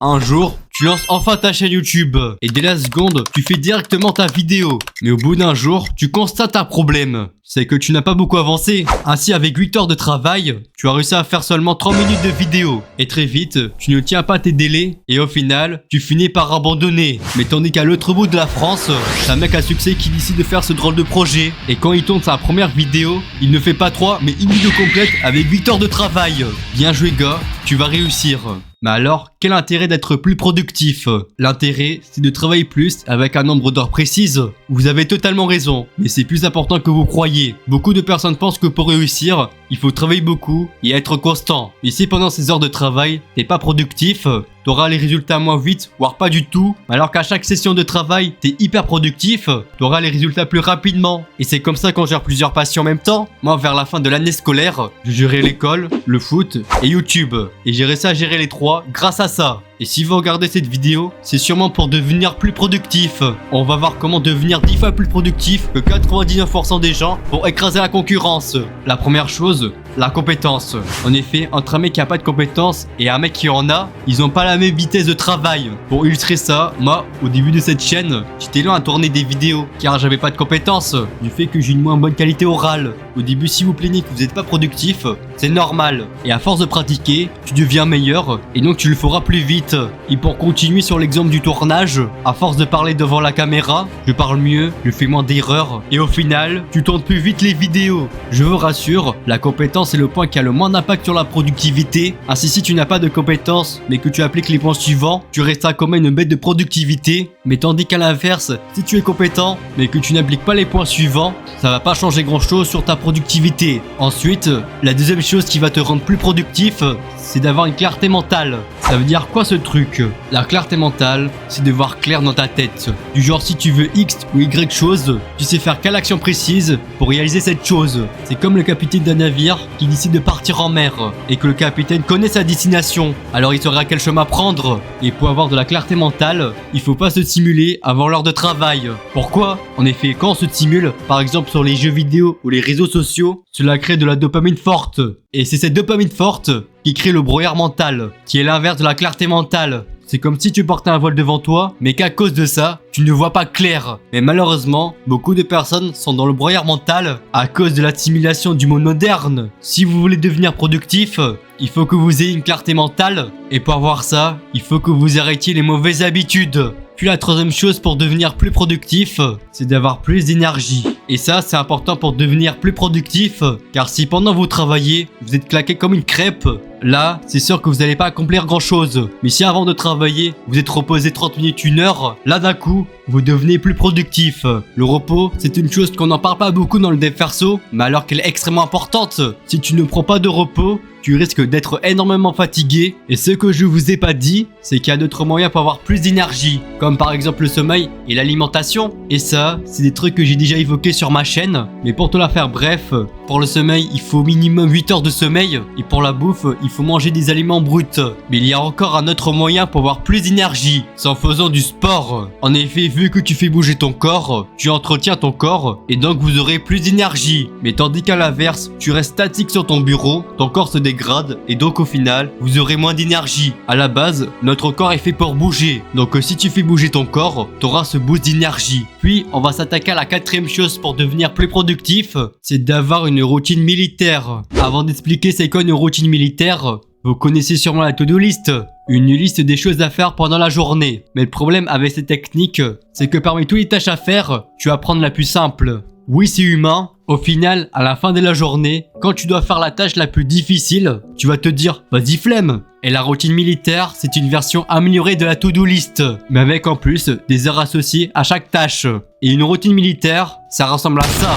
Un jour, tu lances enfin ta chaîne YouTube et dès la seconde, tu fais directement ta vidéo. Mais au bout d'un jour, tu constates un problème. C'est que tu n'as pas beaucoup avancé. Ainsi, avec 8 heures de travail, tu as réussi à faire seulement 30 minutes de vidéo. Et très vite, tu ne tiens pas tes délais et au final, tu finis par abandonner. Mais tandis qu'à l'autre bout de la France, t'as un mec à succès qui décide de faire ce drôle de projet. Et quand il tourne sa première vidéo, il ne fait pas 3 mais une vidéo complète avec 8 heures de travail. Bien joué gars, tu vas réussir. Mais alors, quel intérêt d'être plus productif? L'intérêt, c'est de travailler plus avec un nombre d'heures précises. Vous avez totalement raison, mais c'est plus important que vous croyez. Beaucoup de personnes pensent que pour réussir, il faut travailler beaucoup et être constant. Mais si pendant ces heures de travail, t'es pas productif, t'auras les résultats moins vite, voire pas du tout. Alors qu'à chaque session de travail, t'es hyper productif, t'auras les résultats plus rapidement. Et c'est comme ça qu'on gère plusieurs passions en même temps. Moi, vers la fin de l'année scolaire, je gérais l'école, le foot et YouTube. Et j'ai réussi à gérer les trois grâce à ça. Et si vous regardez cette vidéo, c'est sûrement pour devenir plus productif. On va voir comment devenir 10 fois plus productif que 99% des gens pour écraser la concurrence. La première chose, la compétence. En effet, entre un mec qui a pas de compétences et un mec qui en a, ils ont pas la même vitesse de travail. Pour illustrer ça, moi, au début de cette chaîne, j'étais loin à tourner des vidéos car j'avais pas de compétences. Du fait que j'ai une moins bonne qualité orale. Au début, si vous plaignez que vous n'êtes pas productif, c'est normal. Et à force de pratiquer, tu deviens meilleur et donc tu le feras plus vite. Et pour continuer sur l'exemple du tournage, à force de parler devant la caméra, je parle mieux, je fais moins d'erreurs et au final, tu tournes plus vite les vidéos. Je vous rassure, la compétence est le point qui a le moins d'impact sur la productivité. Ainsi, si tu n'as pas de compétences mais que tu appliques les points suivants, tu resteras comme une bête de productivité. Mais tandis qu'à l'inverse, si tu es compétent mais que tu n'appliques pas les points suivants, ça va pas changer grand chose sur ta productivité. Ensuite, la deuxième chose qui va te rendre plus productif, c'est d'avoir une clarté mentale. Ça veut dire quoi ce truc? La clarté mentale, c'est de voir clair dans ta tête. Du genre si tu veux X ou Y chose, tu sais faire quelle action précise pour réaliser cette chose. C'est comme le capitaine d'un navire qui décide de partir en mer et que le capitaine connaît sa destination. Alors il saura quel chemin prendre. Et pour avoir de la clarté mentale, il faut pas se stimuler avant l'heure de travail. Pourquoi? En effet, quand on se stimule, par exemple sur les jeux vidéo ou les réseaux sociaux, cela crée de la dopamine forte. Et c'est cette dopamine forte qui crée le brouillard mental, qui est l'inverse de la clarté mentale. C'est comme si tu portais un voile devant toi, mais qu'à cause de ça, tu ne vois pas clair. Mais malheureusement, beaucoup de personnes sont dans le brouillard mental à cause de la stimulation du monde moderne. Si vous voulez devenir productif, il faut que vous ayez une clarté mentale. Et pour avoir ça, il faut que vous arrêtiez les mauvaises habitudes. Puis la troisième chose pour devenir plus productif, c'est d'avoir plus d'énergie. Et ça, c'est important pour devenir plus productif, car si pendant vous travaillez, vous êtes claqué comme une crêpe, là, c'est sûr que vous n'allez pas accomplir grand chose. Mais si avant de travailler, vous êtes reposé 30 minutes, 1 heure, là d'un coup, vous devenez plus productif. Le repos, c'est une chose qu'on n'en parle pas beaucoup dans le dev perso, mais alors qu'elle est extrêmement importante. Si tu ne prends pas de repos, tu risques d'être énormément fatigué. Et ce que je vous ai pas dit, c'est qu'il y a d'autres moyens pour avoir plus d'énergie, comme par exemple le sommeil et l'alimentation. Et ça, c'est des trucs que j'ai déjà évoqués sur ma chaîne. Mais pour te la faire bref, pour le sommeil, il faut au minimum 8 heures de sommeil. Et pour la bouffe, il faut manger des aliments bruts. Mais il y a encore un autre moyen pour avoir plus d'énergie, c'est en faisant du sport. En effet, vu que tu fais bouger ton corps, tu entretiens ton corps et donc vous aurez plus d'énergie. Mais tandis qu'à l'inverse, tu restes statique sur ton bureau, ton corps se dégrade et donc au final, vous aurez moins d'énergie. À la base, notre corps est fait pour bouger. Donc si tu fais bouger ton corps, tu auras ce boost d'énergie. Puis, on va s'attaquer à la quatrième chose pour devenir plus productif, c'est d'avoir une routine militaire. Avant d'expliquer c'est quoi une routine militaire, vous connaissez sûrement la to-do list, une liste des choses à faire pendant la journée. Mais le problème avec cette technique, c'est que parmi toutes les tâches à faire, tu vas prendre la plus simple. Oui, c'est humain. Au final, à la fin de la journée, quand tu dois faire la tâche la plus difficile, tu vas te dire « vas-y flemme !» Et la routine militaire, c'est une version améliorée de la to-do list, mais avec en plus des heures associées à chaque tâche. Et une routine militaire, ça ressemble à ça.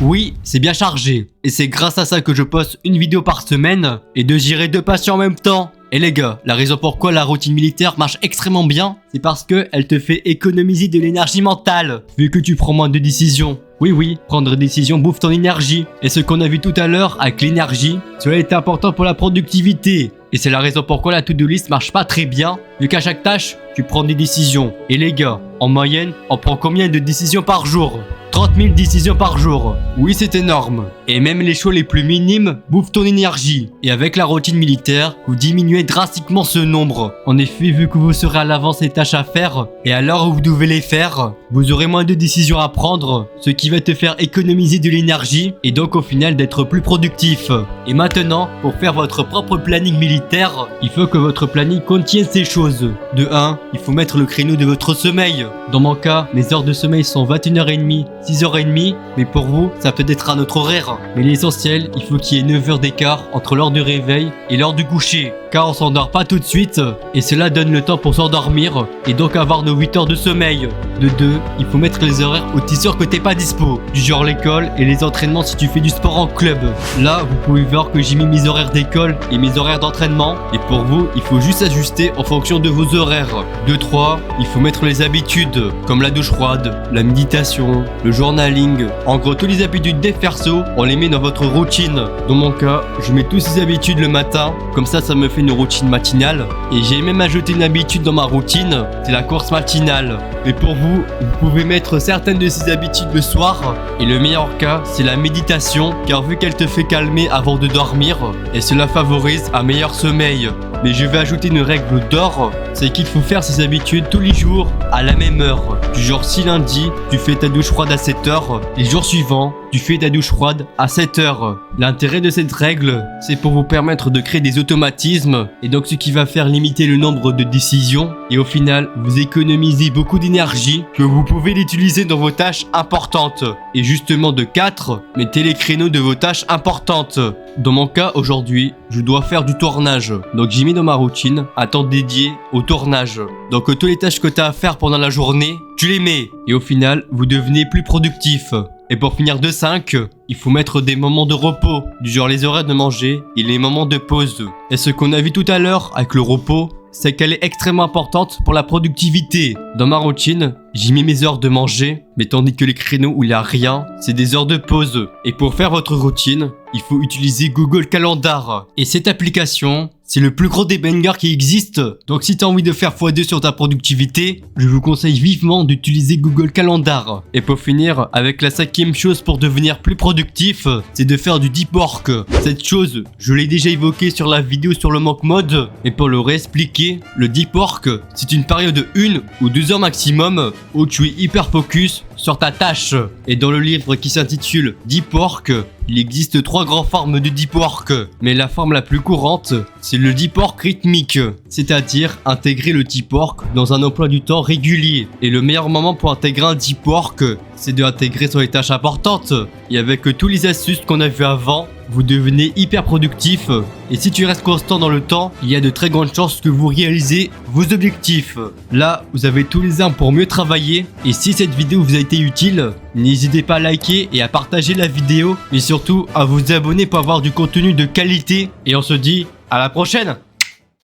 Oui, c'est bien chargé. Et c'est grâce à ça que je poste une vidéo par semaine et de gérer 2 passions en même temps. Et les gars, la raison pourquoi la routine militaire marche extrêmement bien, c'est parce qu'elle te fait économiser de l'énergie mentale, vu que tu prends moins de décisions. Oui, prendre des décisions bouffe ton énergie. Et ce qu'on a vu tout à l'heure avec l'énergie, cela est important pour la productivité. Et c'est la raison pourquoi la to-do list marche pas très bien, vu qu'à chaque tâche, tu prends des décisions. Et les gars, en moyenne, on prend combien de décisions par jour? 30 000 décisions par jour. Oui, c'est énorme. Et même les choix les plus minimes bouffent ton énergie. Et avec la routine militaire, vous diminuez drastiquement ce nombre. En effet, vu que vous serez à l'avance les tâches à faire, et à l'heure où vous devez les faire, vous aurez moins de décisions à prendre, ce qui va te faire économiser de l'énergie, et donc au final d'être plus productif. Et maintenant, pour faire votre propre planning militaire, il faut que votre planning contienne ces choses. De 1, il faut mettre le créneau de votre sommeil. Dans mon cas, mes heures de sommeil sont 21h30, 6h30, mais pour vous, ça peut être un autre horaire. Mais l'essentiel, il faut qu'il y ait 9 heures d'écart entre l'heure du réveil et l'heure du coucher. Car on s'endort pas tout de suite, et cela donne le temps pour s'endormir, et donc avoir nos 8 heures de sommeil. De 2, il faut mettre les horaires aux heures que t'es pas dispo. Du genre l'école et les entraînements si tu fais du sport en club. Là, vous pouvez voir que j'ai mis mes horaires d'école et mes horaires d'entraînement. Et pour vous, il faut juste ajuster en fonction de vos horaires. De 3, il faut mettre les habitudes, comme la douche froide, la méditation, le journaling. En gros, toutes les habitudes des perso, on les met dans votre routine. Dans mon cas, je mets toutes ces habitudes le matin, comme ça me fait une routine matinale. Et j'ai même ajouté une habitude dans ma routine, c'est la course matinale. Mais pour vous, vous pouvez mettre certaines de ces habitudes le soir. Et le meilleur cas, c'est la méditation, car vu qu'elle te fait calmer avant de dormir, et cela favorise un meilleur sommeil. Mais je vais ajouter une règle d'or, c'est qu'il faut faire ces habitudes tous les jours à la même heure. Du genre si lundi, tu fais ta douche froide à 7h, les jours suivants, tu fais ta douche froide à 7h. L'intérêt de cette règle, c'est pour vous permettre de créer des automatismes, et donc ce qui va faire limiter le nombre de décisions, et au final, vous économisez beaucoup d'énergie que vous pouvez l'utiliser dans vos tâches importantes. Et justement de 4, mettez les créneaux de vos tâches importantes. Dans mon cas aujourd'hui, je dois faire du tournage, donc j'ai mis dans ma routine un temps dédié au tournage. Donc toutes les tâches que tu as à faire pendant la journée, tu les mets, et au final, vous devenez plus productif. Et pour finir de 5, il faut mettre des moments de repos, du genre les horaires de manger et les moments de pause. Et ce qu'on a vu tout à l'heure avec le repos, c'est qu'elle est extrêmement importante pour la productivité. Dans ma routine, j'ai mis mes heures de manger, mais tandis que les créneaux où il n'y a rien, c'est des heures de pause. Et pour faire votre routine, il faut utiliser Google Calendar. Et cette application, c'est le plus gros des bangers qui existe. Donc si tu as envie de faire x2 sur ta productivité, je vous conseille vivement d'utiliser Google Calendar. Et pour finir, avec la 5e chose pour devenir plus productif, c'est de faire du deep work. Cette chose, je l'ai déjà évoquée sur la vidéo sur le Monk Mode. Et pour le réexpliquer, le deep work, c'est une période de 1 ou 2 heures maximum où tu es hyper focus sur ta tâche. Et dans le livre qui s'intitule Deep Work, il existe 3 grandes formes de deep work, mais la forme la plus courante, c'est le deep work rythmique, c'est-à-dire intégrer le deep work dans un emploi du temps régulier. Et le meilleur moment pour intégrer un deep work, c'est de l'intégrer sur les tâches importantes. Et avec tous les astuces qu'on a vu avant, vous devenez hyper productif. Et si tu restes constant dans le temps, il y a de très grandes chances que vous réalisez vos objectifs. Là, vous avez tous les armes pour mieux travailler. Et si cette vidéo vous a été utile, n'hésitez pas à liker et à partager la vidéo. Et surtout, à vous abonner pour avoir du contenu de qualité. Et on se dit à la prochaine!